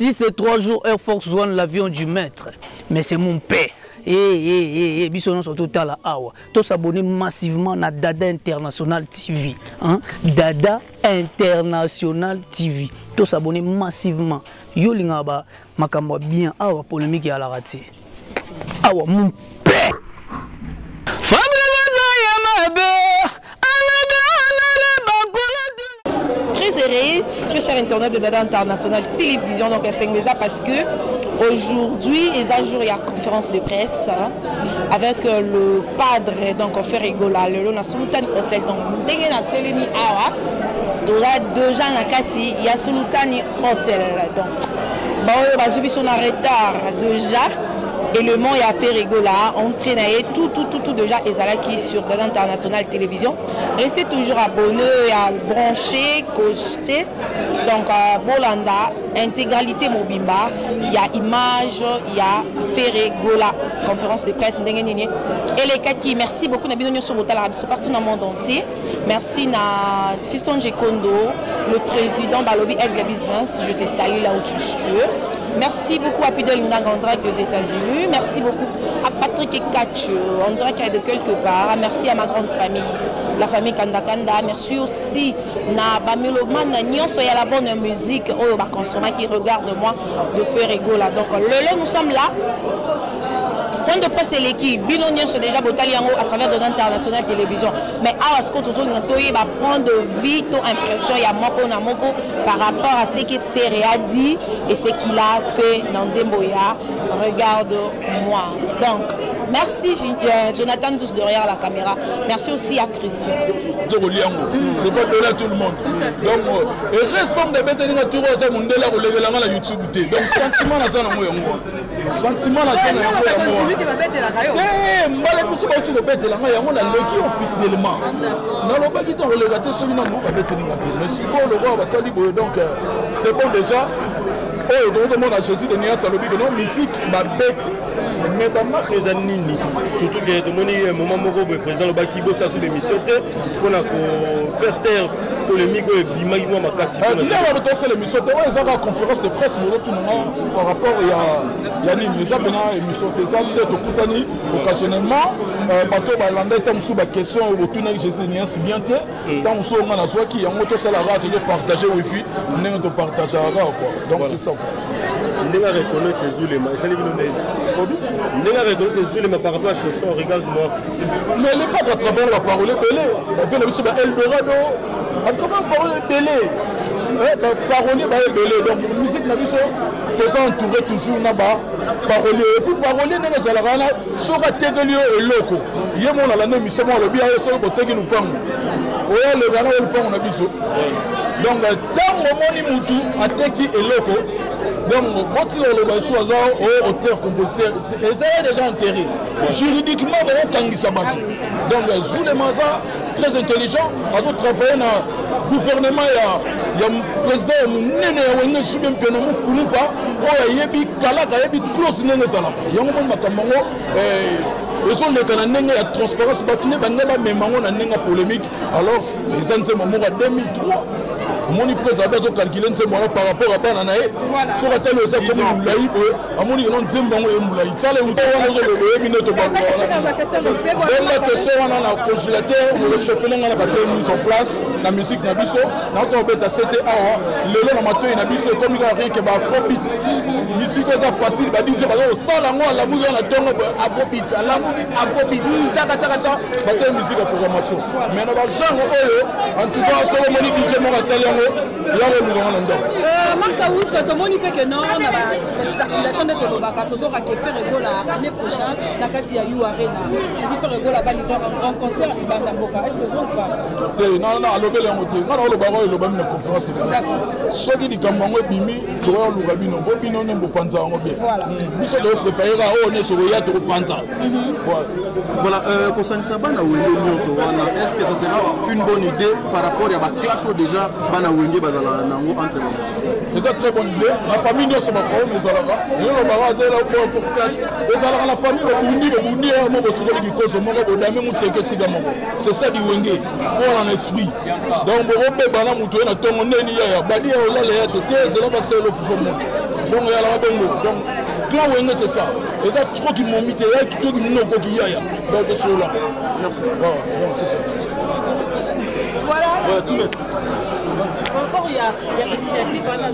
si c'est 3 jours Air Force One, l'avion du maître, mais c'est mon père. Bisson surtout à la Awa. Tous s'abonner massivement à Dada International TV. Hein? Dada International TV. Tous s'abonner massivement. Yo lingaba makamba bien Awa polémique à la raté. Awa mon père. Très cher internet de Dada International Télévision, donc à Saint-Méza, parce que aujourd'hui, il y a conférence de presse hein, avec le padre, donc Ferregola, le Sultan Hotel, donc dès la télémi awa, déjà na kati, il y a Sultan Hotel, donc bon, on a retard déjà. Et le monde est à Ferregola, on traîne tout déjà qui sur Dada International Télévision. Restez toujours abonnés, à brancher, coacher. Donc Bolanda, intégralité Mobimba, il y a image, il y a Ferregola, conférence de presse. Et les Kaki, merci beaucoup partout dans le monde entier. Merci à Fiston Jekondo, le président Balobi Aigle Business, je te salue là où tu es. Merci beaucoup à Pidel Nang en direct des États-Unis. Merci beaucoup à Patrick Ekacho, en direct de quelque part. Merci à ma grande famille, la famille Kanda. Merci aussi à Bameloman, à la bonne musique, aux consommateurs qui regardent moi de Ferregola. Donc, nous sommes là. Point de presse et l'équipe, Binonion sont déjà Botaliango à travers de l'International Télévision. Mais à ce qu'on va prendre vite impression, il y a Moko par rapport à ce que Ferré a dit et ce qu'il a fait dans Zemboya. Regarde-moi. Donc, merci Jonathan tous derrière la caméra. Merci aussi à Christian. C'est pas donné à tout le monde. Donc, et reste comme des bêtes à tout le monde là pour lever la main à YouTube. Donc, sentiment à ça, sentiment à ça. Officiellement. Mais si on le voit, donc c'est bon déjà. Oh, tout le monde a choisi de Nia Salobi de non musique, ma bête. Mais dans ma Nini, surtout que tout le monde est un moment où le président le Baki bosse sur l'émission, on a faire taire polémique et bimaïmo makasi. Il y a d'autres l'émission, ils ont une conférence de presse par rapport à Yannick, les abonnés émission ça peut-être Koutani occasionnellement bateau balandais tant sous la question au tunnel Jésus Nia bien té tant sous on a soit qui en moto ça la radio de partager wifi on est de partager quoi. Donc c'est ça. On a reconnu tes zulema, c'est les on a reconnu tes zulema par rapport à la chanson regarde-moi. Mais elle n'est pas à travers la parole belé. On fait le monsieur Eldorado à travers la parole belé. Parolier belé donc musique na biso qu'ils ont entouré toujours là-bas parolier et puis parolier n'est pas là sera tegelio et loco yemo na la même mission le bien so botegi nous pang oya le gana le pang na biso donc tant moni mutu ateki et loco donc boti le baso azao au auteur compositeur et ça est déjà enterré juridiquement ba tangisa batu donc Zoulé Maza très intelligent a tout travaillé dans gouvernement il y a un président qui est même peu de pas il y a des clauses qui il y a les Canadiens la transparence polémique alors les anciens moments en 2003 mon président a calculé par rapport à Bananae sur la télé aussi comme Moulaï à mon nom Zimbango et Moulaï ça les la question on a la congélateur le chef on a la mise en place la musique Nabiso notre bête à c'était le long matin Nabiso comme il a rien que afrobeat musique ça facile ba DJ ba ça la moi la musique on a tongo afrobeat tata c'est une musique de programmation mais dans genre en tout cas sur le monique DJ mon salon Marc Aous, tout le monde peut que non, on a la circulation de Tolobaka, tout ça qui fait Ferregola l'année prochaine, la Katia You Arena. Il dit Ferregola va livrer un grand concert à Ibanda. Est-ce que c'est vrai ou pas? Non, non, le bel motif. Non, le baron est le même conférence de presse. Ceux qui disent que Mango Bimi, tu vois, le Gabino, Bobino ne peut pas en bien. Nous sommes préparés à on est sur le yacht de Panta. Voilà, concernant ça, est-ce que ça sera une bonne idée par rapport à la clash déjà? C'est une très bonne idée. La famille ne se bat pas, mais ça va. Il y a un clash. La famille, c'est ça du Wenge. Il faut en esprit. Donc, on peut pas la moutonner à ton nez. Il y a Badi à la lettre. C'est là que c'est le fou. Donc il y a la bengo. Donc clan Wenge c'est ça. Et ça trop qui m'ont mis qui tout qui nous ko qui yaya. Donc c'est là. Merci. Bon, c'est ça. Voilà. Ouais, tout. Encore il y a l'initiative à la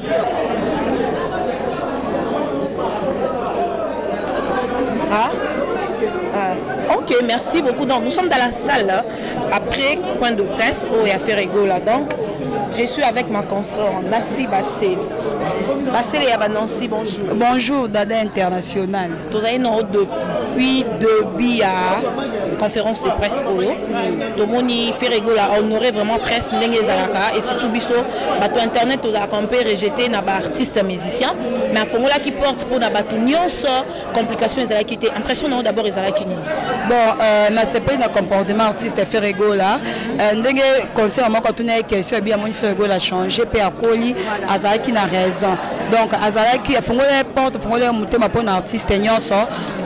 ok, merci beaucoup. Donc, nous sommes dans la salle après point de presse où il y a fait rigoler. Donc, je suis avec ma consort Nassi Basseli. Basseli et Nancy, bonjour. Bonjour, Dada International. Vous avez depuis début à conférence de presse Oyo. Tout le monde fait rigoler, honorer vraiment presse Ndenge Zalaka et surtout Bisso, bateau internet, tout a campé rejeté n'a pas artiste musicien, mais à fond là qui porte pour n'a pas tout complications ils allaient quitter. Impressionnant d'abord ils allaient quitter. Bon, na c'est pas un comportement artiste fait rigoler. Ndenge conseil moi quand on a question bien mon fait rigoler changer puis à coli azala qui n'a raison. Donc azala qui a fond là porte fond là monter ma pour artiste nyonso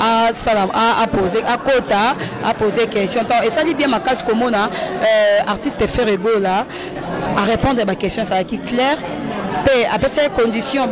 à salam à poser à quota à poser question. Et ça dit bien ma casse comme on a artiste fait rigoler à répondre à ma question ça qui clair. Après ces conditions,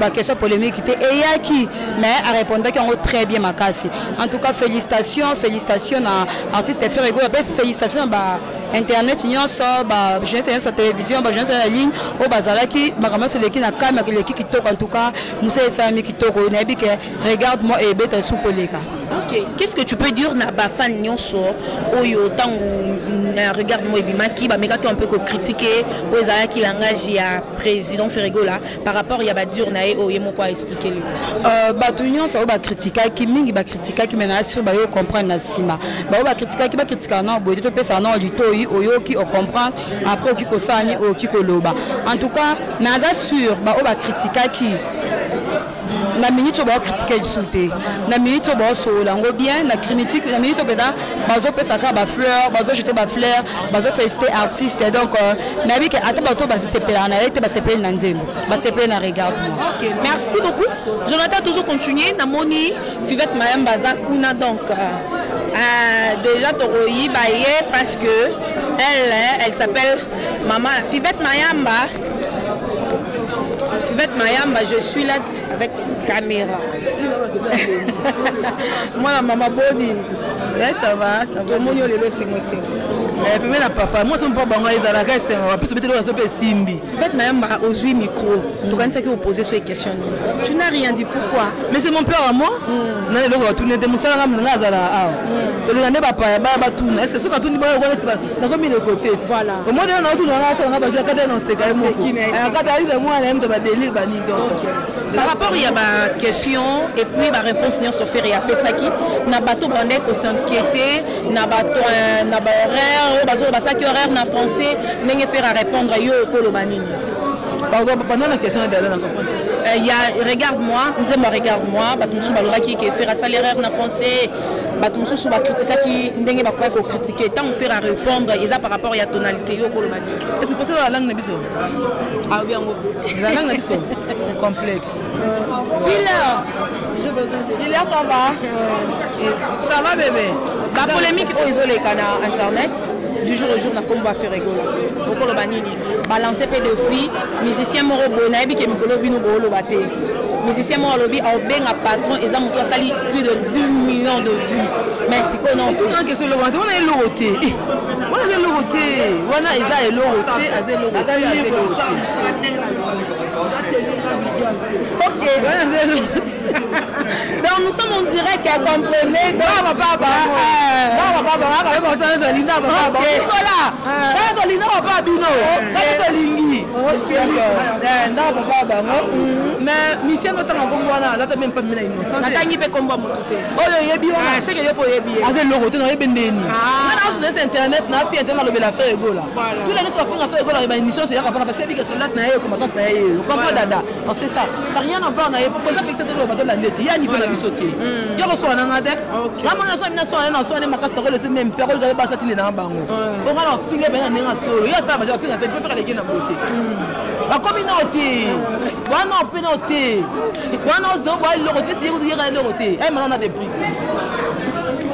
la question polémique était et qui mais à répondre qui ont très bien ma casse. En tout cas, félicitations à artiste Ferrego. Félicitations à internet, je sais sur télévision, je sais la ligne au bazar qui c'est l'équipe na caméra l'équipe qui toque en tout cas, Moussa Sami qui toque au Nabi que regarde-moi et bête sous collègue. Ok, qu'est-ce que tu peux dire na ba fan nyonso oyo tant regarde-moi et bimaki ba meka qui un peu critiquer aux ala qui langage ya président Ferrego là par rapport il y a ba dur na e oyo moko expliquer lui. Ba tout nyonso ba critiquer qui mingi ba critiquer qui mena sur ba yo comprendre na sima. Ba critiquer qui ba critiquer na bo to pesa na lito oyo qui on comprend après qui ko sani o qui ko loba. En tout cas, naza sûr ba o ba critiquer qui na minute ba critiquer du sauté na minute ba so lango bien na critique na minute beda bazo pesa ka ba fleur bazo jeter ba fleur bazo féliciter artiste donc na bi que ata ba to ba se pela na été ba se pela na nzembo ba se pela na regarde moi. OK, merci beaucoup. Jonathan toujours continuer na moni Fivette Mayamba za kuna donc déjà toroyi ba yé parce que elle s'appelle maman Fivette Mayamba. Fivette Mayamba, je suis là avec caméra. Moi la maman Boni. Ça va. Tout le monde est là, c'est moi. Puis la papa, moi c'est pas bon dans la caisse, on va plus se mettre dans ce Simbi. Fivette Mayamba a osé micro. Tu connais ce que vous posez sur les questions. Tu n'as rien dit, pourquoi? Mais c'est mon père à moi. Non, il va tourner des moussala à Ngazala. Tu le n'as pas tout. Est-ce que ce que tu dis, c'est comme le côté. Voilà. Au moins, on a tout dans la salle, on a pas quand on s'est quand même. Quand tu arrives, moi, on aime de délire bani. Par rapport il y a ma question et puis ma réponse n'y a sur faire et après ça qui n'a bateau bandé qu'on s'inquiéter n'a bateau n'a pas horaire bateau basa qui horaire n'a français n'est faire à répondre à yo kolobani. Pendant la question il y a regarde-moi regarde-moi bateau sous balora qui fait à salaire n'a français bateau sous ba critiquer qui n'est pas quoi critiquer tant faire à répondre et ça par rapport à la tonalité yo kolobani. Est-ce que c'est possible la langue nabiso? Ah bien la langue nabiso complexe. Il a ça va. Ça va bébé. La polémique au isolé canard internet du jour au jour n'a combat faire rigoler. Beaucoup le banini. Balancer peu de filles, musicien moro bona et que mikolo bino bolo baté. Musicien moro lobby au benga patron et ça montre sali plus de 10 millions de vues. Merci qu'on en fait. Que c'est le on a le roté. On a le roté. On a isa le roté, a le roté. OK. Donc nous sommes en direct à comprenez. Non, papa. Non, papa. Quand même on s'en Lina papa. Voilà. Quand Lina papa bino. Quand Lingi. Non, papa. Mais mission notre ngombo wana, là même pas mina innocent. Natangi pe komba mututé. Oh yebi wana, c'est que yepo yebi. Avec le roté na yebendeni. Ah, sur internet na fi internet le la faire ego là. Tous les autres font faire ego là, ba émission c'est ya papa parce que bi que soldat na yo comme na yo. Comprends dada. C'est ça. Ça rien à voir na yo. Pourquoi ça que c'est le bateau la nette. Il y a niveau na bisoté. Yo reçoit na ngade. Na mona so mina so na so na makasta ko le même période de ba satine na bango. On va en filer ben na solo. Yo ça va faire fait faire les gens na beauté. La communauté. Wana pénauté. Wana zo ba le roté c'est vous dire le roté. Eh maintenant on a des prix.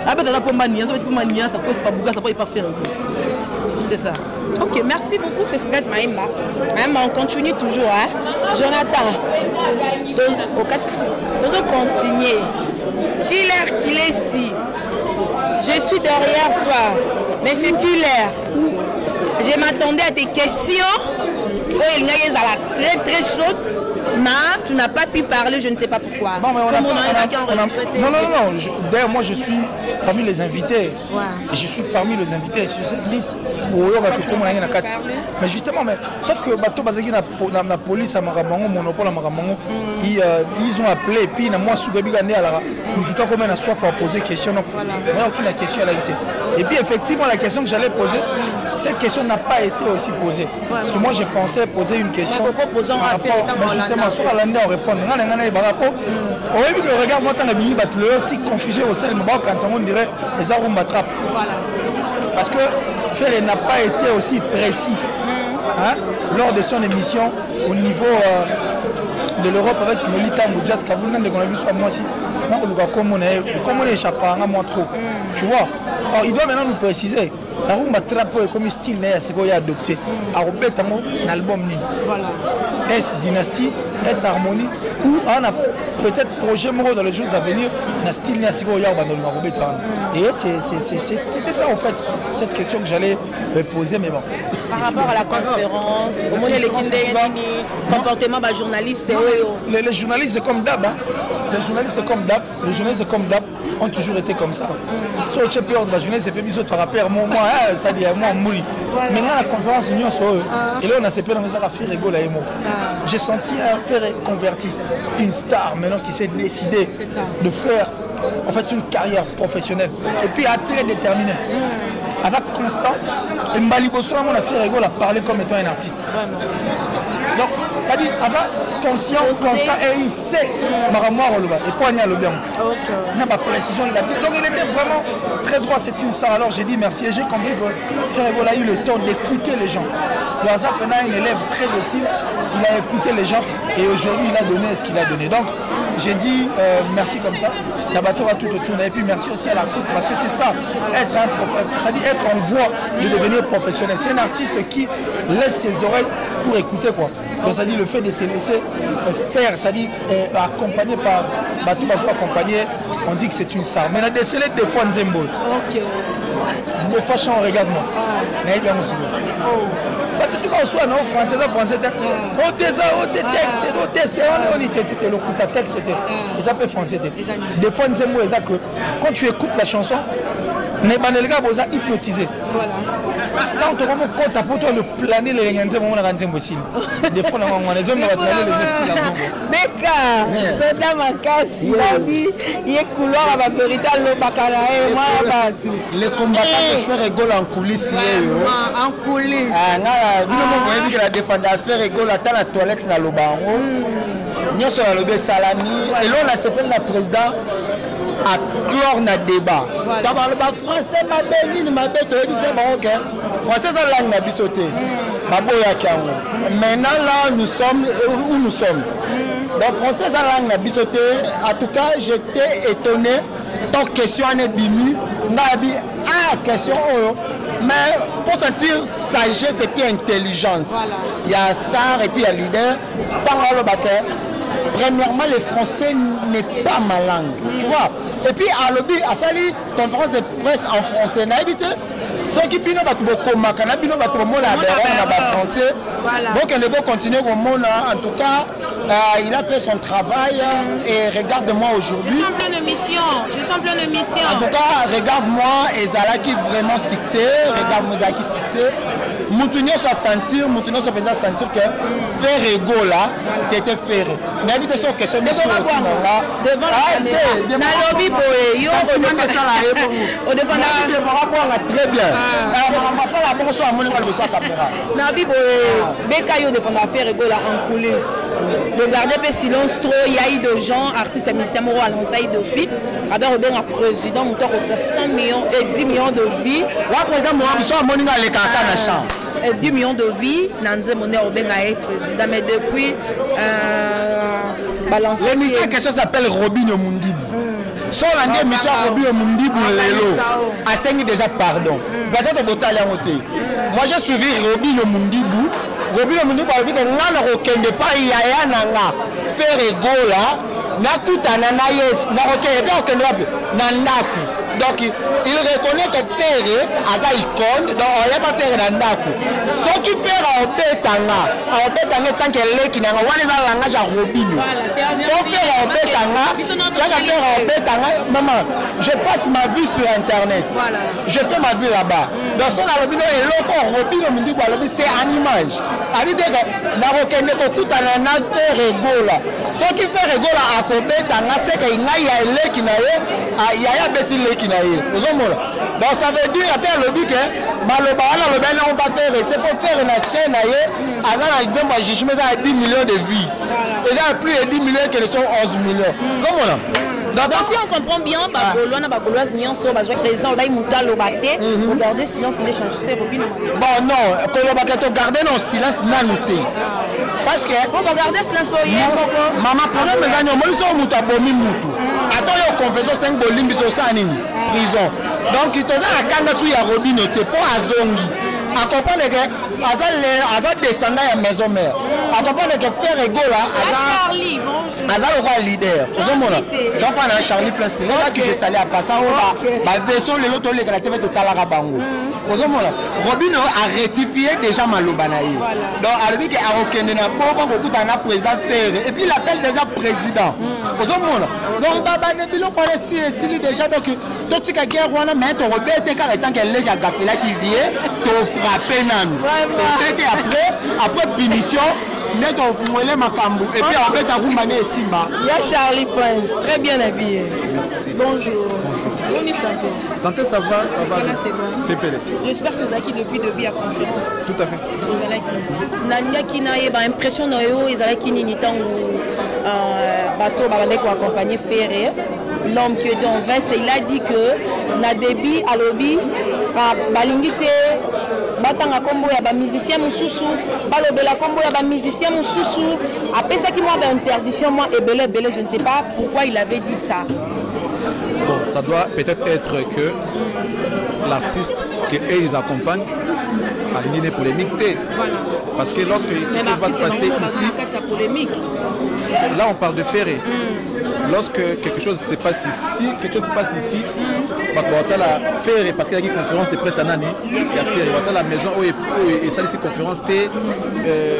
Après dans la pomba nia, ça va être pomba nia, ça peut faire bouga, ça peut pas faire. C'est ça. Ok, merci beaucoup, c'est Fred Maïmba. On continue toujours, hein. Jonathan, au 4, toujours continuer. Qu'il est ici. Je suis derrière toi. Monsieur Killer, je m'attendais à tes questions. Il y a très très chaude. Mais tu n'as pas pu parler, je ne sais pas pourquoi. Non, mais non. D'ailleurs, moi, je suis parmi les invités. Ouais. Je suis parmi les invités sur cette liste. Mais justement, sauf que la police, monopole, ils ont appelé. Et puis, moi, nous avons une soif à poser question. Mais aucune question à la été. Et puis, effectivement, la question que j'allais poser, cette question n'a pas été aussi posée. Parce que moi, je pensais poser une question. Justement, sur la lande, on répond. Regarde, moi, tu confusion au sein de on dirait les arômes m'attrapent. Parce que Ferré n'a pas été aussi précis lors de son émission au niveau de l'Europe avec Nolita Moudjas, qu'on a vu sur moi aussi. Comme on est échappé à moi trop. Tu vois, alors, il doit maintenant nous préciser. La rumba trapo est comme style ce qu'il a adopté. Arobet un album ni. Est-ce dynastie, est-ce harmonie ou on a peut-être projet moro dans les jours à venir na style ni ce qu'il a abandonné Arobet. Et c'était ça en fait cette question que j'allais poser mais bon. Par rapport à la conférence, au moins les comportement des journalistes. Les journalistes c'est comme d'hab. Les journalistes comme d'hab ont toujours été comme ça. Sur le champion de la journée, c'est pas bizarre par rapport à moi, ça dit à moi, Mouli. Maintenant, la conférence union sur eux. Et là, on a ces peu dans les affaires rigolo et moi. J'ai senti un faire converti, une star maintenant qui s'est décidé de faire en fait une carrière professionnelle. Et puis, à très déterminé. À ça constant, et Mbaliboso, on a fait rigolo à parler comme étant un artiste. Donc, ça dit, à ça conscient, constant, et il sait, et pour aller à l'obéon. Il n'a pas précision, donc il était vraiment très droit, c'est une star. Alors j'ai dit merci et j'ai compris que Ferrego a eu le temps d'écouter les gens. Le hasard est un élève très docile, il a écouté les gens et aujourd'hui il a donné ce qu'il a donné. Donc j'ai dit merci comme ça. La bateau va tout autour. Et puis merci aussi à l'artiste parce que c'est ça, être en voie de devenir professionnel. C'est un artiste qui laisse ses oreilles pour écouter quoi. Donc ça dit le fait de se laisser faire, ça dit accompagné par bateau accompagné, on dit que c'est une star. Mais on a décelé des fois Nzembo. Des fois chant, regarde-moi. Tu vas soit non français texte ils appellent français des fois que quand tu écoutes la chanson les banelga boza hypnotisé là on te rend compte pour toi le planer les gens aussi des fois les hommes va planer les aussi Beka soda makasi labi il couloir à la vérité le bakana les combattants de faire rigolo en coulisses bino la défendre faire rigolo à la toilette na lobango nyonso la lobe salami et là on a s'appelle la président à clore na débat. D'abord le français ma belle ma bête tu disais bon OK. Français ça langue na bisoté. Baboya kiango. Maintenant là nous sommes où nous sommes. Donc français ça langue na bisoté. En tout cas, j'étais étonné ton question est bimi ngabi question mais pour sentir sagesse et puis intelligence. Il y a star et puis il y a leader. Dans le baquet. Premièrement, le français n'est pas ma langue, tu vois. Et puis, à l'objet, à Sali, conférence de presse en français, n'a évité. Ceux qui bino bat beaucoup makana bino bat beaucoup la français. Donc on doit continuer au monde. En tout cas, il a fait son travail et regarde-moi aujourd'hui. Je suis en pleine mission. En tout cas, regarde-moi et Zalaki vraiment succès. Regarde Mozaki succès. Moutounio soit sentir, Moutounio soit peut-être sentir que faire ego là, c'était faire. Mais habitez sur question de sur là. Devant la lobby boy, yo on devant la très bien. Nabi boy, Beka yo devant la faire ego là en coulisses. Regardez peu silence trop, il y a eu de gens artistes et musiciens moraux à l'ensaï de fit. Avec Robert un président, mon 100 millions et 10 millions de vies. Le président moi je suis moninga les kaka na champ. 10 millions de vies, Nanze Moné Obenga est président, mais depuis l'émission question s'appelle Robin Mundib. Sur l'année, mission Robino Mundibu Lelo a saigné déjà pardon. Peut-être Botal a monté. Moi j'ai suivi Robino Mundibu. Robino Mundibu a dit que n'a aucun pas Yaya Nanga faire Egola. Nakuta Nanaïs, Naroké, Nandaku. Donc il reconnaît que Ferré a icône, donc on n'a pas fait Nandaku. Ce qui fait en Betanga, tant qu'elle est qui n'a pas de langage à Robino. Sauf faire en Betanga, maman, je passe ma vie sur internet. Je fais ma vie là-bas. Dans son Robino et l'autre Robino me dit c'est un image. A dit que Naroké n'est pas tout à la faire Egola. Ce qui fait Egola à Betanga, c'est qu'il y a un lait qui n'a pas, il y a un petit lait qui n'a pas. Donc ça veut dire après le but que Malobana le ben on va faire était pour faire une chaîne à ça 10 millions de vies. Et là plus de 10 millions que sont 11 millions. Comment là? Donc si on comprend bien, Bagolo na Bagoloise nion so bazwa président Odaï Mouta Lobaté, regardez silence des chanceux Robino. Bon non, que Lobaté to garder non silence na noté. Parce que on va garder silence pour hier. Maman pendant mes années moi so Mouta bomi mutu. Attends yo confession 5 bolimbi so ça nini prison. Donc il toza la kanda sou ya Robino te po azongi. A comprendre que Azal descendant à maison mère. A comprendre que Frère Egola Charlie, bonjour. Azal le roi leader. Donc on a Charlie Place. C'est là que je salais à passer au vaisseau le loto le la TV total à Rabango. Robino a rectifié déjà Malobanaï. Donc à lui qui a reconnu na pauvre beaucoup d'un président Ferré et puis il appelle déjà président. Donc baba de bilo connaît ici déjà donc tout ce qui a guerre on a mais ton rebelle car étant qu'elle est Gafela qui vient frapper nan. Après punition, net on fumouele makambu et puis on met un roumbané et Simba. Il y a Charlie Prince, très bien habillé. Merci. Bonjour. Bonjour. Santé, ça va, ça va. Là, c'est bon. Pépélé. J'espère que vous avez depuis la conférence. Tout à fait. Vous allez qui Nania qui n'a pas impression dans eux, ils allaient qui n'y tant bateau balai pour accompagner Ferré. L'homme qui était en veste, il a dit que Nadebi Alobi balingite batanga kombo ya ba musicien mususu balobela kombo ya ba musicien mususu après ça qui moi ba interdiction moi et belé je ne sais pas pourquoi il avait dit ça. Bon, ça doit peut-être être que l'artiste que ils accompagnent a une polémique. Voilà. Parce que lorsque quelque chose va se passer ici, là on parle de Ferré. Lorsque quelque chose se passe ici, bah, la Ferré, parce qu'il y a une conférence de presse à Nani, il y a Ferré, la maison et ça, c'est conférence,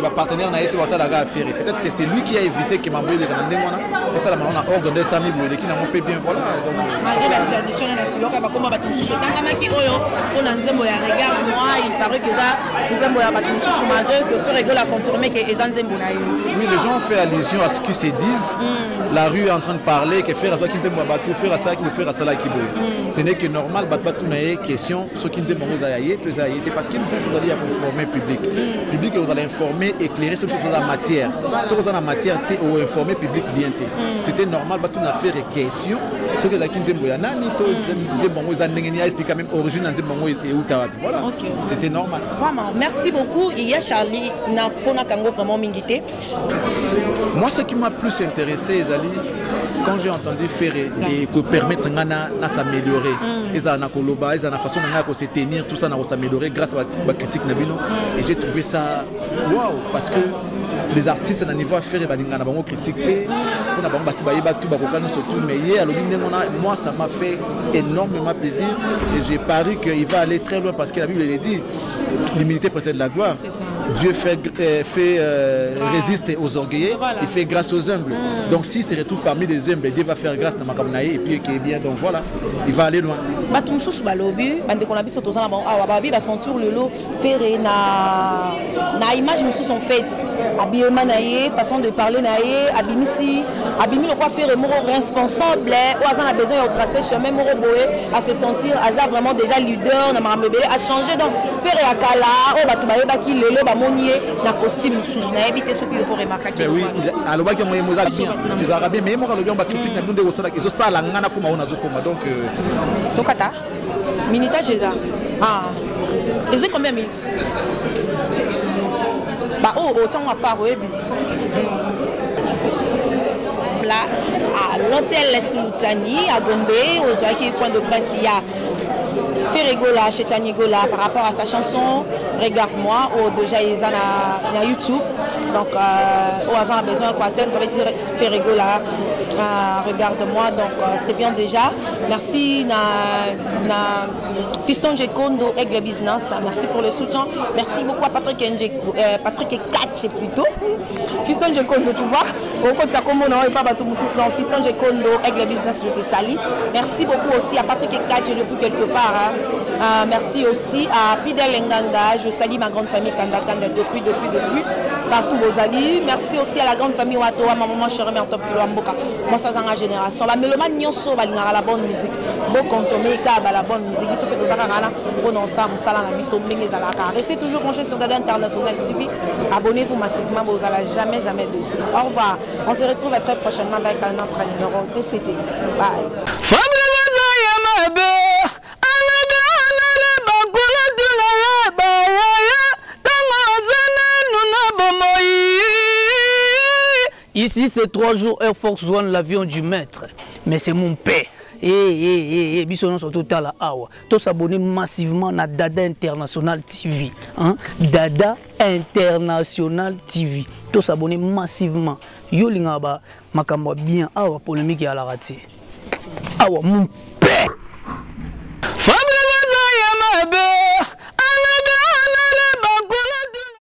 ma partenaire n'a été à Ferré. Peut-être que c'est lui qui a évité que ma boîte de Randé, et ça, on a ordre de Sami, qui n'a pas bien, voilà. Malgré l'interdiction, on a su que on il paraît que ça, malgré que Ferré a confirmé que les oui, les gens ont fait allusion à ce qu'ils se disent. La rue est en train de parler, que faire à ça qui ne faire à ça qui faire à ça qui ce n'est que normal, tout n'est question, ce qui nous est parce que nous sommes allés à informer le public. Le public, vous allez informer, éclairer sur la matière. Ce que vous avez en matière, vous informer le public bien. C'était normal, tout n'a fait question. Ce que vous avez dit, voilà, c'était normal. Vraiment, merci beaucoup. Il y a Charlie, vraiment mingité. Moi, ce qui m'a plus intéressé, quand j'ai entendu Ferré et que permettre de s'améliorer, ils ont une façon de se tenir, tout ça de s'améliorer grâce à la critique. Et j'ai trouvé ça waouh, parce que les artistes à niveau à faire ils critiqué, mais moi ça m'a fait énormément plaisir et j'ai parié qu'il va aller très loin parce que la Bible le dit, l'humilité précède la gloire. Dieu résiste aux orgueilleux, il fait grâce aux humbles. Donc s'il se retrouve parmi les humbles, Dieu va faire grâce dans ma campagne et puis qui est bien, donc voilà, il va aller loin. Façon de parler abimisi abimi le quoi faire moro responsable ou a besoin de tracer chemin moro boé à se sentir aza vraiment déjà leader na mamebele à changer donc faire ya kala o batu ba ki lelo ba monier na costume sous na éviter ce qui le remarquer. Oui, aloba ki moye moza bien les arabes mais mo ka lobi ba critique na bunde osala ki zo sala ngana kuma ona zo koma donc tokata minita jeza ils ont combien de minutes? Bah oh autant à part là à l'hôtel Sultani à Gombe, au point de presse, il y a Ferregola, chez Tanigola, par rapport à sa chanson Regarde-moi, ou déjà il y a YouTube. Donc, au hasard a besoin quoi atteindre, ça veut dire Ferregola, Regarde-moi. Donc, c'est bien déjà. Merci na Fiston Jekondo, Aigle Business. Merci pour le soutien. Merci beaucoup à Patrick Katch plutôt. Fiston Jekondo, tu vois. Au côté de pas Fiston Jekondo, Aigle Business, je te salue. Merci beaucoup aussi à Patrick Katch depuis quelque part. Hein. Merci aussi à Pidel Nganga. Je salue ma grande famille Kanda depuis. Partout vos alliés. Merci aussi à la grande famille Watoa, ma maman chérie, en top kilo Mboka. Moi, ça dans la génération. La mélomane nyonso va la bonne musique. Beau consommer la bonne musique. Biso peut ça kana on ça musala na biso mbenge za la. Restez toujours branchés sur Dada International TV. Abonnez-vous massivement, vous allez jamais dessus. Au revoir. On se retrouve très prochainement avec un autre numéro de cette émission. Bye. Ici, c'est 3 jours Air Force One, l'avion du maître. Mais c'est mon père. Bisson surtout à la Awa. Tous s'abonner massivement à Dada International TV. Hein? Dada International TV. Tous s'abonner massivement. Yo lingaba, makamba bien Awa polémique à la raté. Awa,